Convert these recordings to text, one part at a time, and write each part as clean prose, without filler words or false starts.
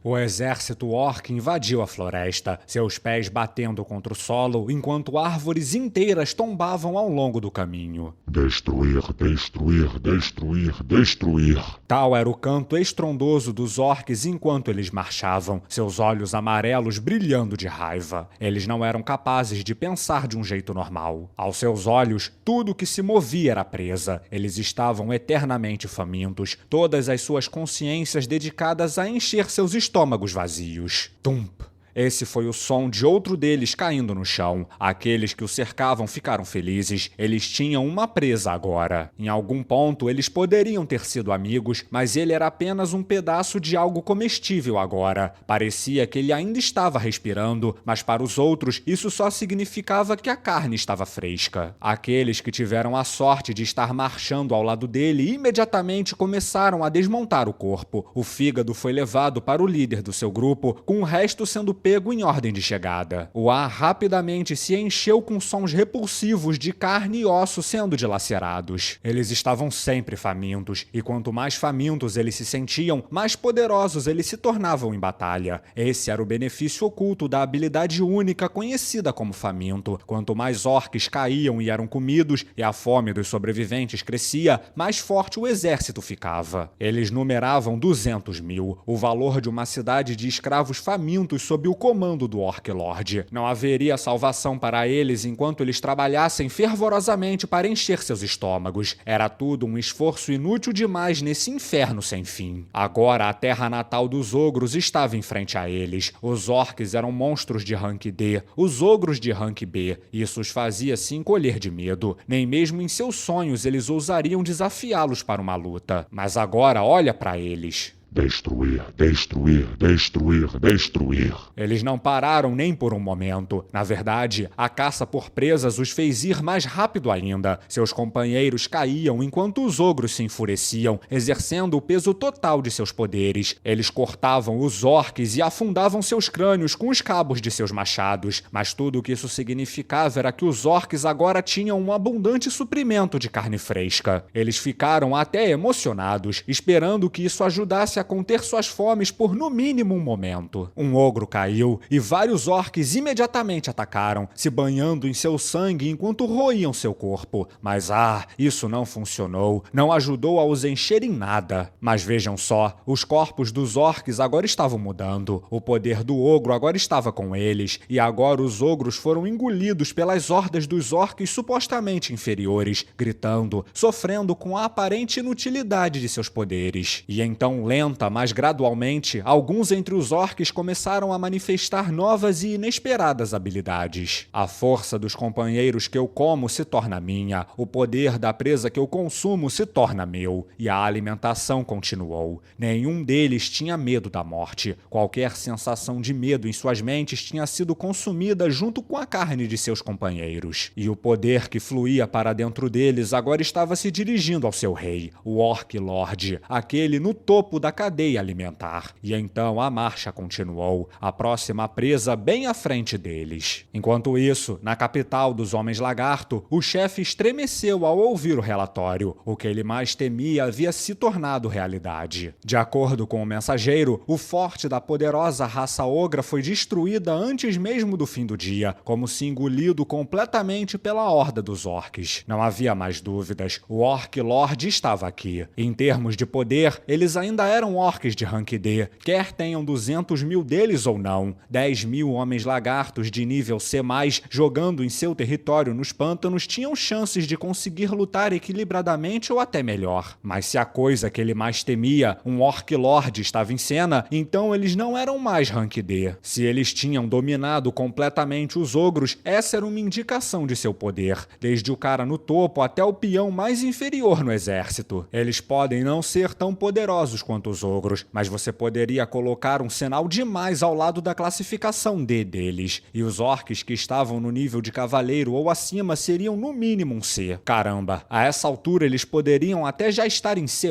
O exército orc invadiu a floresta, seus pés batendo contra o solo, enquanto árvores inteiras tombavam ao longo do caminho. Destruir, destruir, destruir, destruir. Tal era o canto estrondoso dos orcs enquanto eles marchavam, seus olhos amarelos brilhando de raiva. Eles não eram capazes de pensar de um jeito normal. Aos seus olhos, tudo que se movia era presa. Eles estavam eternamente famintos, todas as suas consciências dedicadas a encher seus estômagos vazios. Tump! Esse foi o som de outro deles caindo no chão. Aqueles que o cercavam ficaram felizes. Eles tinham uma presa agora. Em algum ponto, eles poderiam ter sido amigos, mas ele era apenas um pedaço de algo comestível agora. Parecia que ele ainda estava respirando, mas para os outros, isso só significava que a carne estava fresca. Aqueles que tiveram a sorte de estar marchando ao lado dele imediatamente começaram a desmontar o corpo. O fígado foi levado para o líder do seu grupo, com o resto sendo pego em ordem de chegada. O ar rapidamente se encheu com sons repulsivos de carne e osso sendo dilacerados. Eles estavam sempre famintos, e quanto mais famintos eles se sentiam, mais poderosos eles se tornavam em batalha. Esse era o benefício oculto da habilidade única conhecida como faminto. Quanto mais orcs caíam e eram comidos, e a fome dos sobreviventes crescia, mais forte o exército ficava. Eles numeravam 200 mil, o valor de uma cidade de escravos famintos sob o comando do Orc Lord. Não haveria salvação para eles enquanto eles trabalhassem fervorosamente para encher seus estômagos. Era tudo um esforço inútil demais nesse inferno sem fim. Agora a terra natal dos ogros estava em frente a eles. Os orcs eram monstros de rank D, os ogros de rank B. Isso os fazia se encolher de medo. Nem mesmo em seus sonhos eles ousariam desafiá-los para uma luta. Mas agora olha para eles. Destruir, destruir, destruir, destruir. Eles não pararam nem por um momento. Na verdade, a caça por presas os fez ir mais rápido ainda. Seus companheiros caíam enquanto os ogros se enfureciam, exercendo o peso total de seus poderes. Eles cortavam os orcs e afundavam seus crânios com os cabos de seus machados. Mas tudo o que isso significava era que os orcs agora tinham um abundante suprimento de carne fresca. Eles ficaram até emocionados, esperando que isso ajudasse a conter suas fomes por no mínimo um momento. Um ogro caiu e vários orcs imediatamente atacaram, se banhando em seu sangue enquanto roíam seu corpo. Mas isso não funcionou, não ajudou a os encher em nada. Mas vejam só, os corpos dos orcs agora estavam mudando. O poder do ogro agora estava com eles, e agora os ogros foram engolidos pelas hordas dos orcs supostamente inferiores, gritando, sofrendo com a aparente inutilidade de seus poderes. E então, mas gradualmente, alguns entre os orcs começaram a manifestar novas e inesperadas habilidades. A força dos companheiros que eu como se torna minha, o poder da presa que eu consumo se torna meu, e a alimentação continuou. Nenhum deles tinha medo da morte. Qualquer sensação de medo em suas mentes tinha sido consumida junto com a carne de seus companheiros. E o poder que fluía para dentro deles agora estava se dirigindo ao seu rei, o Orc Lord, aquele no topo da cadeia alimentar. E então a marcha continuou, a próxima presa bem à frente deles. Enquanto isso, na capital dos Homens-Lagarto, o chefe estremeceu ao ouvir o relatório. O que ele mais temia havia se tornado realidade. De acordo com o mensageiro, o forte da poderosa raça ogra foi destruída antes mesmo do fim do dia, como se engolido completamente pela horda dos orcs. Não havia mais dúvidas, o Orc Lord estava aqui. Em termos de poder, eles ainda eram orcs de rank D, quer tenham 200 mil deles ou não. 10 mil homens lagartos de nível C+, jogando em seu território nos pântanos, tinham chances de conseguir lutar equilibradamente ou até melhor. Mas se a coisa que ele mais temia, um Orc Lord, estava em cena, então eles não eram mais rank D. Se eles tinham dominado completamente os ogros, essa era uma indicação de seu poder, desde o cara no topo até o peão mais inferior no exército. Eles podem não ser tão poderosos quanto os ogros, mas você poderia colocar um sinal demais ao lado da classificação D deles, e os orcs que estavam no nível de cavaleiro ou acima seriam no mínimo um C. Caramba, a essa altura eles poderiam até já estar em C+,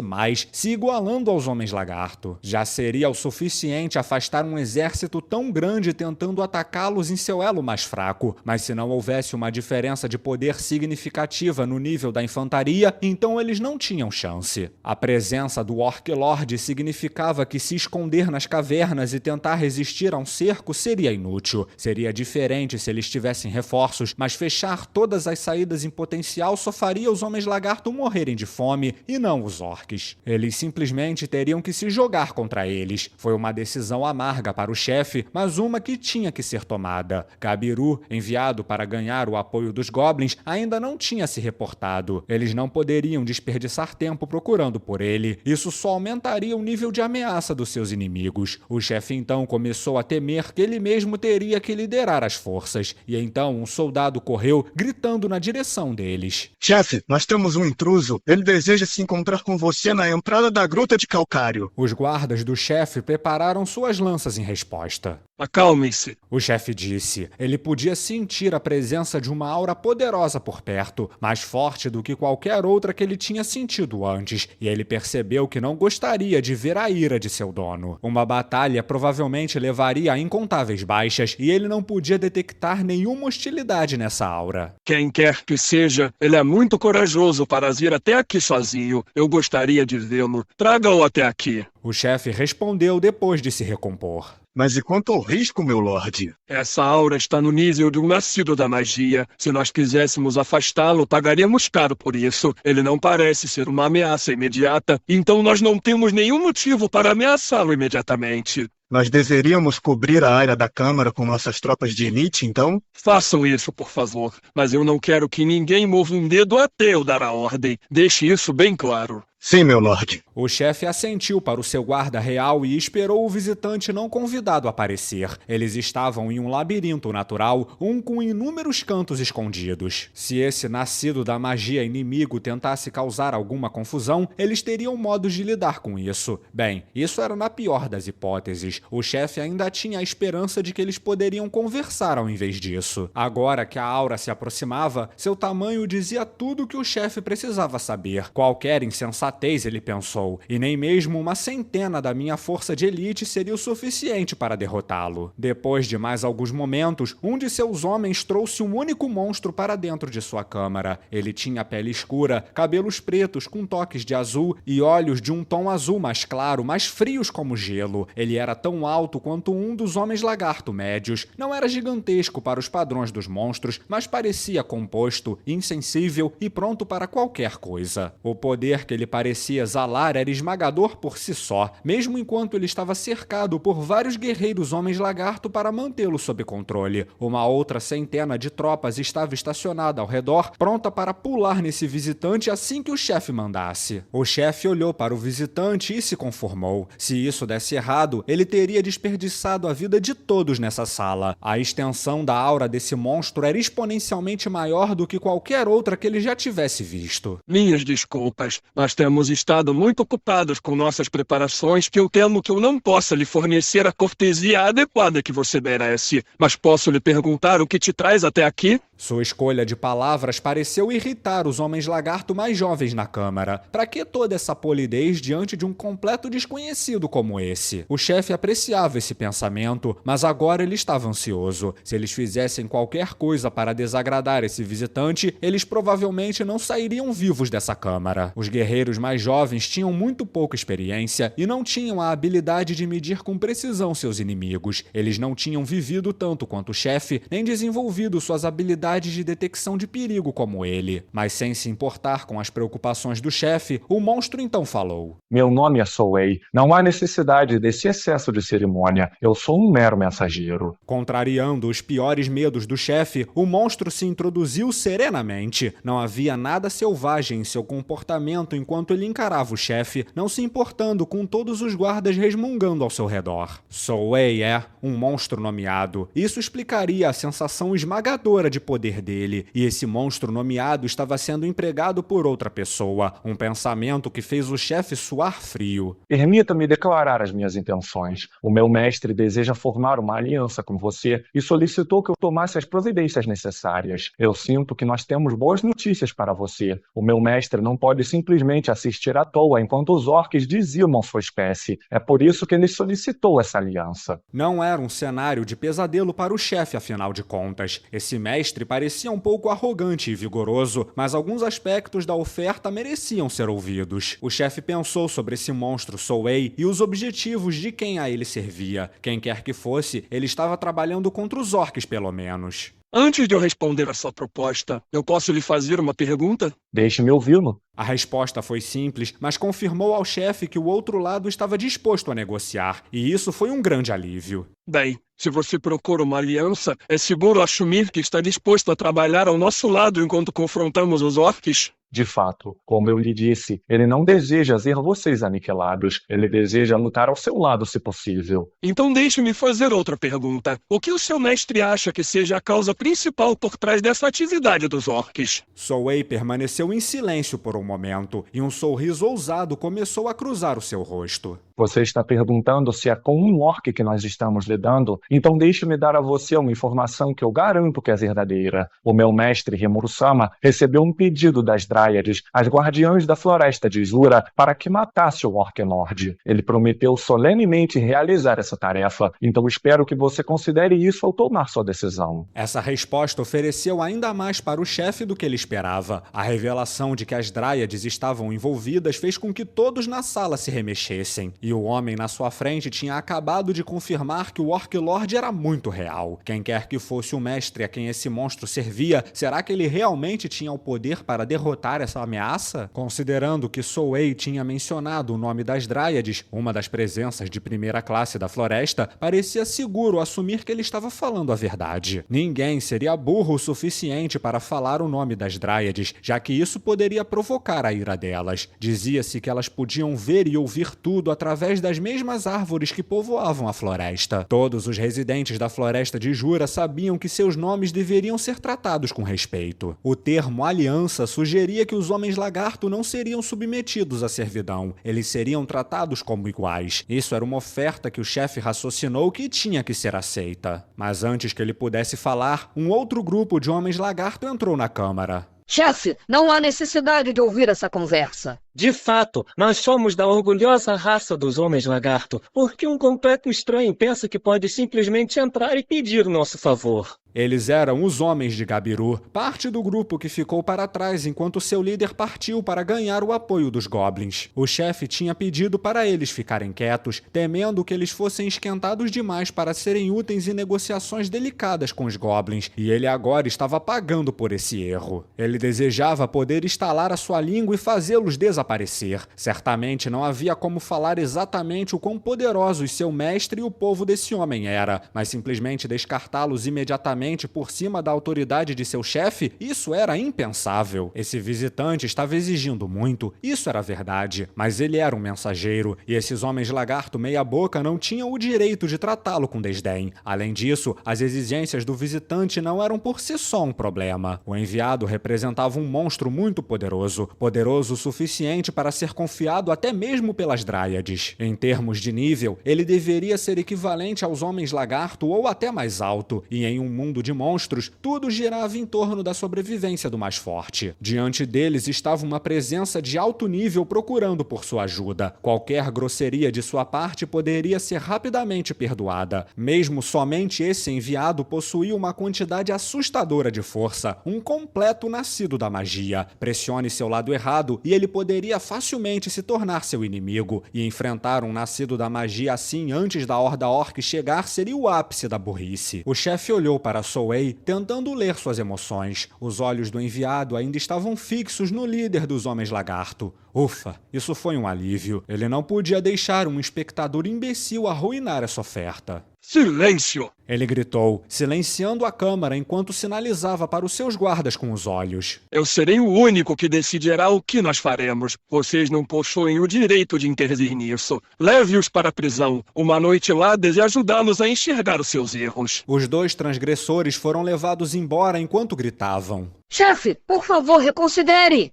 se igualando aos homens lagarto. Já seria o suficiente afastar um exército tão grande tentando atacá-los em seu elo mais fraco, mas se não houvesse uma diferença de poder significativa no nível da infantaria, então eles não tinham chance. A presença do Orc Lord significava significava que se esconder nas cavernas e tentar resistir a um cerco seria inútil. Seria diferente se eles tivessem reforços, mas fechar todas as saídas em potencial só faria os Homens-Lagarto morrerem de fome e não os orques. Eles simplesmente teriam que se jogar contra eles. Foi uma decisão amarga para o chefe, mas uma que tinha que ser tomada. Gabiru, enviado para ganhar o apoio dos Goblins, ainda não tinha se reportado. Eles não poderiam desperdiçar tempo procurando por ele. Isso só aumentaria o nível de ameaça dos seus inimigos. O chefe então começou a temer que ele mesmo teria que liderar as forças. E então um soldado correu, gritando na direção deles. Chefe, nós temos um intruso. Ele deseja se encontrar com você na entrada da Gruta de Calcário. Os guardas do chefe prepararam suas lanças em resposta. Acalmem-se. O chefe disse. Ele podia sentir a presença de uma aura poderosa por perto, mais forte do que qualquer outra que ele tinha sentido antes, e ele percebeu que não gostaria de ver a ira de seu dono. Uma batalha provavelmente levaria a incontáveis baixas, e ele não podia detectar nenhuma hostilidade nessa aura. Quem quer que seja, ele é muito corajoso para vir até aqui sozinho. Eu gostaria de vê-lo. Traga-o até aqui. O chefe respondeu depois de se recompor. Mas e quanto ao risco, meu lorde? Essa aura está no nível de um nascido da magia. Se nós quiséssemos afastá-lo, pagaríamos caro por isso. Ele não parece ser uma ameaça imediata, então nós não temos nenhum motivo para ameaçá-lo imediatamente. Nós deveríamos cobrir a área da Câmara com nossas tropas de elite, então? Façam isso, por favor. Mas eu não quero que ninguém mova um dedo até eu dar a ordem. Deixe isso bem claro. Sim, meu lorde. O chefe assentiu para o seu guarda real e esperou o visitante não convidado aparecer. Eles estavam em um labirinto natural, um com inúmeros cantos escondidos. Se esse nascido da magia inimigo tentasse causar alguma confusão, eles teriam modos de lidar com isso. Bem, isso era na pior das hipóteses. O chefe ainda tinha a esperança de que eles poderiam conversar ao invés disso. Agora que a aura se aproximava, seu tamanho dizia tudo o que o chefe precisava saber. Qualquer insensatez, ele pensou, e nem mesmo uma centena da minha força de elite seria o suficiente para derrotá-lo. Depois de mais alguns momentos, um de seus homens trouxe um único monstro para dentro de sua câmara. Ele tinha pele escura, cabelos pretos com toques de azul e olhos de um tom azul mais claro, mais frios como gelo. Ele era tão alto quanto um dos homens-lagarto médios. Não era gigantesco para os padrões dos monstros, mas parecia composto, insensível e pronto para qualquer coisa. O poder que ele parecia exalar era esmagador por si só, mesmo enquanto ele estava cercado por vários guerreiros homens-lagarto para mantê-lo sob controle. Uma outra centena de tropas estava estacionada ao redor, pronta para pular nesse visitante assim que o chefe mandasse. O chefe olhou para o visitante e se conformou. Se isso desse errado, ele teria desperdiçado a vida de todos nessa sala. A extensão da aura desse monstro era exponencialmente maior do que qualquer outra que ele já tivesse visto. Minhas desculpas, mas temos estado muito ocupados com nossas preparações que eu temo que eu não possa lhe fornecer a cortesia adequada que você merece. Mas posso lhe perguntar o que te traz até aqui? Sua escolha de palavras pareceu irritar os homens-lagarto mais jovens na câmara. Para que toda essa polidez diante de um completo desconhecido como esse? O chefe apreciava esse pensamento, mas agora ele estava ansioso. Se eles fizessem qualquer coisa para desagradar esse visitante, eles provavelmente não sairiam vivos dessa câmara. Os guerreiros mais jovens tinham muito pouca experiência e não tinham a habilidade de medir com precisão seus inimigos. Eles não tinham vivido tanto quanto o chefe, nem desenvolvido suas habilidades de detecção de perigo como ele. Mas sem se importar com as preocupações do chefe, o monstro então falou. Meu nome é Souei. Não há necessidade desse excesso de cerimônia. Eu sou um mero mensageiro. Contrariando os piores medos do chefe, o monstro se introduziu serenamente. Não havia nada selvagem em seu comportamento enquanto ele encarava o chefe, não se importando com todos os guardas resmungando ao seu redor. Souei é um monstro nomeado. Isso explicaria a sensação esmagadora de poder dele, e esse monstro nomeado estava sendo empregado por outra pessoa, um pensamento que fez o chefe suar frio. Permita-me declarar as minhas intenções. O meu mestre deseja formar uma aliança com você e solicitou que eu tomasse as providências necessárias. Eu sinto que nós temos boas notícias para você. O meu mestre não pode simplesmente assistir à toa enquanto os orques dizimam sua espécie. É por isso que ele solicitou essa aliança. Não era um cenário de pesadelo para o chefe, afinal de contas. Esse mestre parecia um pouco arrogante e vigoroso, mas alguns aspectos da oferta mereciam ser ouvidos. O chefe pensou sobre esse monstro Souei e os objetivos de quem a ele servia. Quem quer que fosse, ele estava trabalhando contra os orques, pelo menos. Antes de eu responder a sua proposta, eu posso lhe fazer uma pergunta? Deixe-me ouvi-lo. A resposta foi simples, mas confirmou ao chefe que o outro lado estava disposto a negociar, e isso foi um grande alívio. Bem, se você procura uma aliança, é seguro assumir que está disposto a trabalhar ao nosso lado enquanto confrontamos os orques? De fato, como eu lhe disse, ele não deseja ver vocês aniquilados. Ele deseja lutar ao seu lado, se possível. Então deixe-me fazer outra pergunta. O que o seu mestre acha que seja a causa principal por trás dessa atividade dos orques? Souei permaneceu em silêncio por um momento, e um sorriso ousado começou a cruzar o seu rosto. Você está perguntando se é com um orc que nós estamos lidando? Então deixe-me dar a você uma informação que eu garanto que é verdadeira. O meu mestre, Rimuru-sama, recebeu um pedido das Dryades, as guardiãs da floresta de Jura, para que matasse o Orc Lord. Ele prometeu solenemente realizar essa tarefa, então espero que você considere isso ao tomar sua decisão. Essa resposta ofereceu ainda mais para o chefe do que ele esperava. A revelação de que as Dryades estavam envolvidas fez com que todos na sala se remexessem. E o homem na sua frente tinha acabado de confirmar que o Orc Lord era muito real. Quem quer que fosse o mestre a quem esse monstro servia, será que ele realmente tinha o poder para derrotar essa ameaça? Considerando que Souei tinha mencionado o nome das Dryades, uma das presenças de primeira classe da floresta, parecia seguro assumir que ele estava falando a verdade. Ninguém seria burro o suficiente para falar o nome das Dryades, já que isso poderia provocar a ira delas. Dizia-se que elas podiam ver e ouvir tudo através das mesmas árvores que povoavam a floresta. Todos os residentes da floresta de Jura sabiam que seus nomes deveriam ser tratados com respeito. O termo aliança sugeria que os homens lagarto não seriam submetidos à servidão. Eles seriam tratados como iguais. Isso era uma oferta que o chefe raciocinou que tinha que ser aceita. Mas antes que ele pudesse falar, um outro grupo de homens lagarto entrou na câmara. Chefe, não há necessidade de ouvir essa conversa. De fato, nós somos da orgulhosa raça dos homens lagarto, porque um completo estranho pensa que pode simplesmente entrar e pedir o nosso favor. Eles eram os Homens de Gabiru, parte do grupo que ficou para trás enquanto seu líder partiu para ganhar o apoio dos Goblins. O chefe tinha pedido para eles ficarem quietos, temendo que eles fossem esquentados demais para serem úteis em negociações delicadas com os Goblins, e ele agora estava pagando por esse erro. Ele desejava poder estalar a sua língua e fazê-los desaparecer. Certamente não havia como falar exatamente o quão poderosos seu mestre e o povo desse homem era, mas simplesmente descartá-los imediatamente por cima da autoridade de seu chefe, isso era impensável. Esse visitante estava exigindo muito, isso era verdade, mas ele era um mensageiro, e esses homens lagarto meia boca não tinham o direito de tratá-lo com desdém. Além disso, as exigências do visitante não eram por si só um problema. O enviado representava um monstro muito poderoso, poderoso o suficiente para ser confiado até mesmo pelas Dryades. Em termos de nível, ele deveria ser equivalente aos homens lagarto ou até mais alto, e em um mundo de monstros, tudo girava em torno da sobrevivência do mais forte. Diante deles estava uma presença de alto nível procurando por sua ajuda. Qualquer grosseria de sua parte poderia ser rapidamente perdoada. Mesmo somente esse enviado possuía uma quantidade assustadora de força, um completo nascido da magia. Pressione seu lado errado e ele poderia facilmente se tornar seu inimigo, e enfrentar um nascido da magia assim antes da Horda Orc chegar seria o ápice da burrice. O chefe olhou para Souei, tentando ler suas emoções. Os olhos do enviado ainda estavam fixos no líder dos Homens Lagarto. Ufa, isso foi um alívio. Ele não podia deixar um espectador imbecil arruinar essa oferta. Silêncio! Ele gritou, silenciando a câmara enquanto sinalizava para os seus guardas com os olhos. Eu serei o único que decidirá o que nós faremos. Vocês não possuem o direito de intervir nisso. Leve-os para a prisão. Uma noite lá deseja ajudá-los a enxergar os seus erros. Os dois transgressores foram levados embora enquanto gritavam. Chefe, por favor, reconsidere!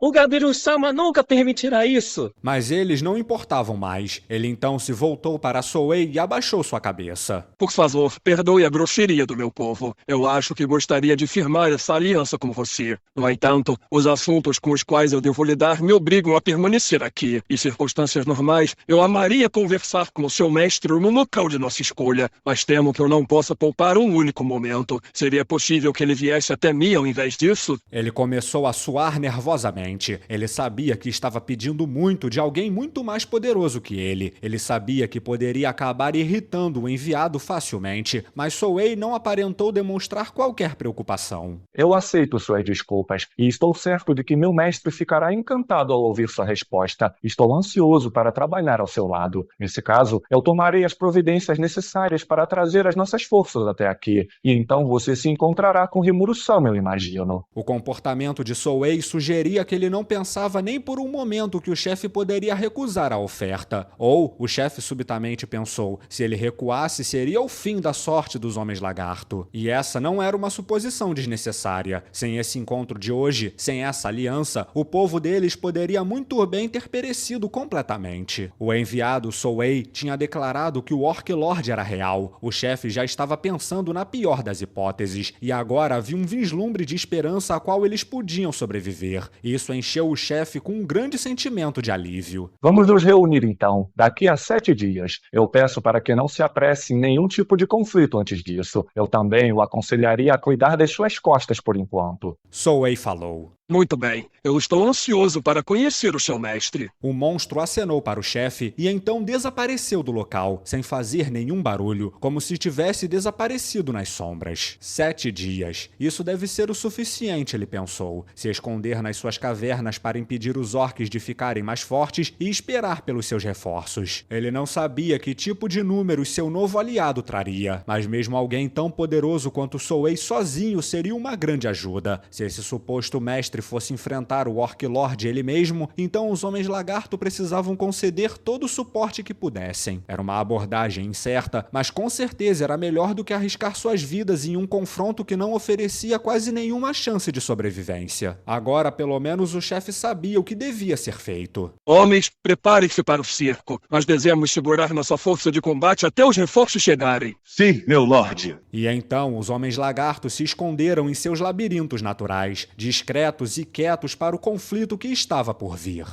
O Gabiru-sama nunca permitirá isso. Mas eles não importavam mais. Ele então se voltou para Souei e abaixou sua cabeça. Por favor, perdoe a grosseria do meu povo. Eu acho que gostaria de firmar essa aliança com você. No entanto, os assuntos com os quais eu devo lidar me obrigam a permanecer aqui. Em circunstâncias normais, eu amaria conversar com o seu mestre no local de nossa escolha, mas temo que eu não possa poupar um único momento. Seria possível que ele viesse até mim ao invés disso? Ele começou a suar nervosamente. Ele sabia que estava pedindo muito de alguém muito mais poderoso que ele. Ele sabia que poderia acabar irritando o enviado facilmente, mas Souei não aparentou demonstrar qualquer preocupação. Eu aceito suas desculpas e estou certo de que meu mestre ficará encantado ao ouvir sua resposta. Estou ansioso para trabalhar ao seu lado. Nesse caso, eu tomarei as providências necessárias para trazer as nossas forças até aqui. E então você se encontrará com Rimuru-sama, eu imagino. O comportamento de Souei sugeria que ele não pensava nem por um momento que o chefe poderia recusar a oferta. Ou, o chefe subitamente pensou, se ele recuasse seria o fim da sorte dos Homens Lagarto. E essa não era uma suposição desnecessária. Sem esse encontro de hoje, sem essa aliança, o povo deles poderia muito bem ter perecido completamente. O enviado Souei tinha declarado que o Orc Lord era real. O chefe já estava pensando na pior das hipóteses, e agora havia um vislumbre de esperança a qual eles podiam sobreviver. Isso encheu o chefe com um grande sentimento de alívio. Vamos nos reunir então, daqui a 7 dias. Eu peço para que não se apresse em nenhum tipo de conflito antes disso. Eu também o aconselharia a cuidar das suas costas por enquanto. Souei falou. Muito bem, eu estou ansioso para conhecer o seu mestre. O monstro acenou para o chefe e então desapareceu do local, sem fazer nenhum barulho, como se tivesse desaparecido nas sombras. 7 dias. Isso deve ser o suficiente, ele pensou. Se esconder nas suas cavernas para impedir os orques de ficarem mais fortes e esperar pelos seus reforços. Ele não sabia que tipo de números seu novo aliado traria, mas mesmo alguém tão poderoso quanto Souei sozinho seria uma grande ajuda. Se esse suposto mestre fosse enfrentar o Orc Lord ele mesmo, então os Homens Lagarto precisavam conceder todo o suporte que pudessem. Era uma abordagem incerta, mas com certeza era melhor do que arriscar suas vidas em um confronto que não oferecia quase nenhuma chance de sobrevivência. Agora, pelo menos, o chefe sabia o que devia ser feito. Homens, preparem-se para o cerco. Nós devemos segurar nossa força de combate até os reforços chegarem. Sim, meu lorde. E então os Homens Lagarto se esconderam em seus labirintos naturais, discretos e quietos para o conflito que estava por vir.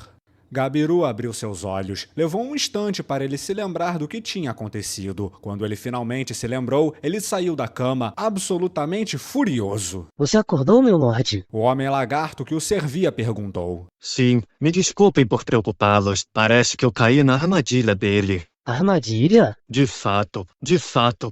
Gabiru abriu seus olhos. Levou um instante para ele se lembrar do que tinha acontecido. Quando ele finalmente se lembrou, ele saiu da cama, absolutamente furioso. Você acordou, meu lorde? O Homem Lagarto que o servia perguntou. Sim, me desculpem por preocupá-los. Parece que eu caí na armadilha dele. Armadilha? De fato,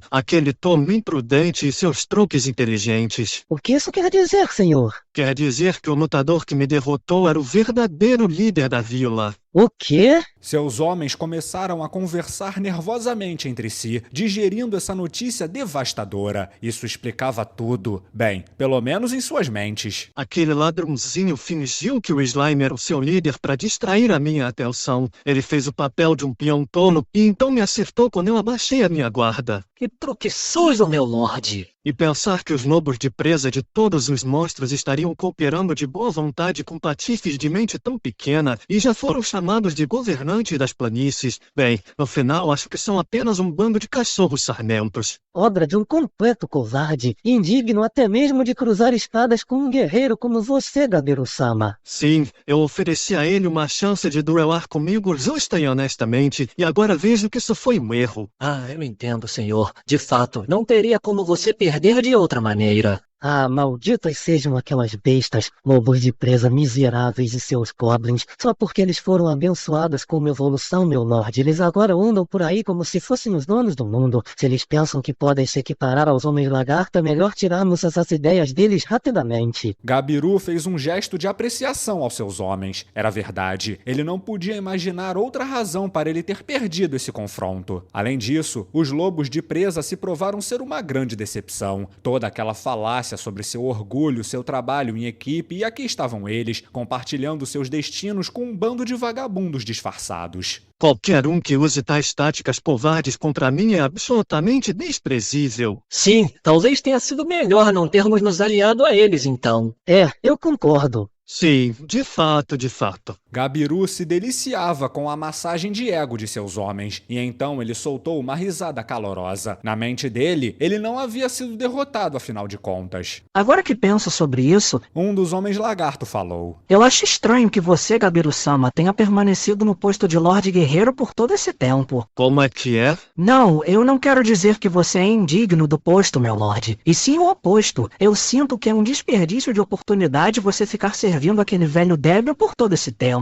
aquele Tom imprudente e seus truques inteligentes. O que isso quer dizer, senhor? Quer dizer que o lutador que me derrotou era o verdadeiro líder da vila. O quê? Seus homens começaram a conversar nervosamente entre si, digerindo essa notícia devastadora. Isso explicava tudo. Bem, pelo menos em suas mentes. Aquele ladrãozinho fingiu que o Slime era o seu líder para distrair a minha atenção. Ele fez o papel de um peão tolo e então me acertou quando eu abaixei a minha guarda. Que truque sujo, meu lorde! E pensar que os lobos de presa de todos os monstros estariam cooperando de boa vontade com patifes de mente tão pequena e já foram chamados de governantes das planícies. Bem, no final acho que são apenas um bando de cachorros sarmentos. Obra de um completo covarde, indigno até mesmo de cruzar espadas com um guerreiro como você, Gabiru-sama. Sim, eu ofereci a ele uma chance de duelar comigo justa e honestamente, e agora vejo que isso foi um erro. Ah, eu entendo, senhor. De fato, não teria como você perder de outra maneira. Ah, malditas sejam aquelas bestas, lobos de presa miseráveis e seus goblins. Só porque eles foram abençoados com uma evolução, meu lorde, eles agora andam por aí como se fossem os donos do mundo. Se eles pensam que podem se equiparar aos Homens Lagarto, é melhor tirarmos essas ideias deles rapidamente. Gabiru fez um gesto de apreciação aos seus homens. Era verdade. Ele não podia imaginar outra razão para ele ter perdido esse confronto. Além disso, os lobos de presa se provaram ser uma grande decepção. Toda aquela falácia audácia, sobre seu orgulho, seu trabalho em equipe, e aqui estavam eles, compartilhando seus destinos com um bando de vagabundos disfarçados. Qualquer um que use tais táticas covardes contra mim é absolutamente desprezível. Sim, talvez tenha sido melhor não termos nos aliado a eles, então. Eu concordo. Sim, de fato, de fato. Gabiru se deliciava com a massagem de ego de seus homens, e então ele soltou uma risada calorosa. Na mente dele, ele não havia sido derrotado, afinal de contas. Agora que penso sobre isso, Um dos homens lagarto falou. eu acho estranho que você, Gabiru-sama, tenha permanecido no posto de Lorde Guerreiro por todo esse tempo. Como é que é? Não, eu não quero dizer que você é indigno do posto, meu Lorde. E sim o oposto. Eu sinto que é um desperdício de oportunidade você ficar servindo aquele velho débil por todo esse tempo.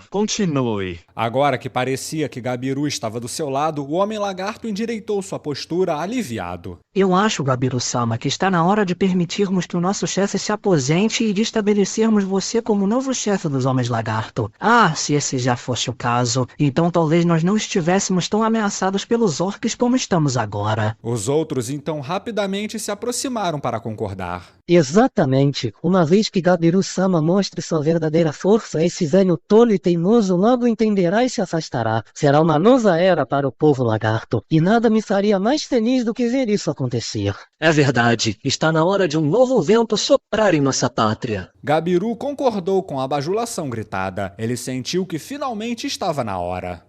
Continue. Agora que parecia que Gabiru estava do seu lado, o homem lagarto endireitou sua postura aliviado. Eu acho, Gabiru-sama, que está na hora de permitirmos que o nosso chefe se aposente e de estabelecermos você como novo chefe dos Homens Lagarto. Se esse já fosse o caso, então talvez nós não estivéssemos tão ameaçados pelos orcs como estamos agora. Os outros então rapidamente se aproximaram para concordar. Exatamente. Uma vez que Gabiru-sama mostre sua verdadeira força, esse velho tolo e teimoso logo entenderá e se afastará. Será uma nova era para o povo lagarto, e nada me faria mais feliz do que ver isso acontecer. É verdade, está na hora de um novo vento soprar em nossa pátria. Gabiru concordou com a bajulação gritada. Ele sentiu que finalmente estava na hora.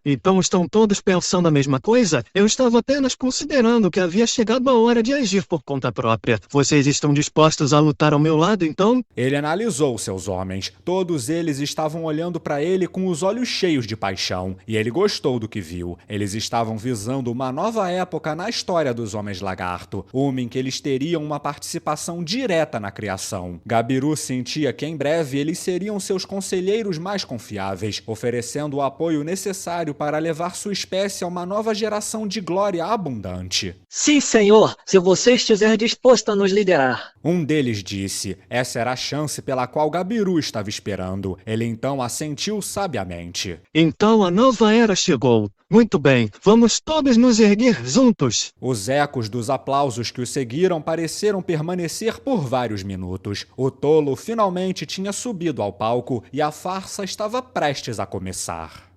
Então estão todos pensando a mesma coisa? Eu estava apenas considerando que havia chegado a hora de agir por conta própria. Vocês estão dispostos a lutar ao meu lado, então? Ele analisou seus homens. Todos eles estavam olhando para ele com os olhos cheios de paixão, e ele gostou do que viu. Eles estavam visando uma nova época na história dos Homens Lagarto, uma em que eles teriam uma participação direta na criação. Gabiru sentia que em breve eles seriam seus conselheiros mais confiáveis, oferecendo o apoio necessário para levar sua espécie a uma nova geração de glória abundante. Sim, senhor, se você estiver disposto a nos liderar. Um deles disse. Essa era a chance pela qual Gabiru estava esperando. Ele então assentiu sabiamente. Então a nova era chegou. Muito bem, vamos todos nos erguer juntos. Os ecos dos aplausos que o seguiram pareceram permanecer por vários minutos. O tolo finalmente tinha subido ao palco e a farsa estava prestes a começar.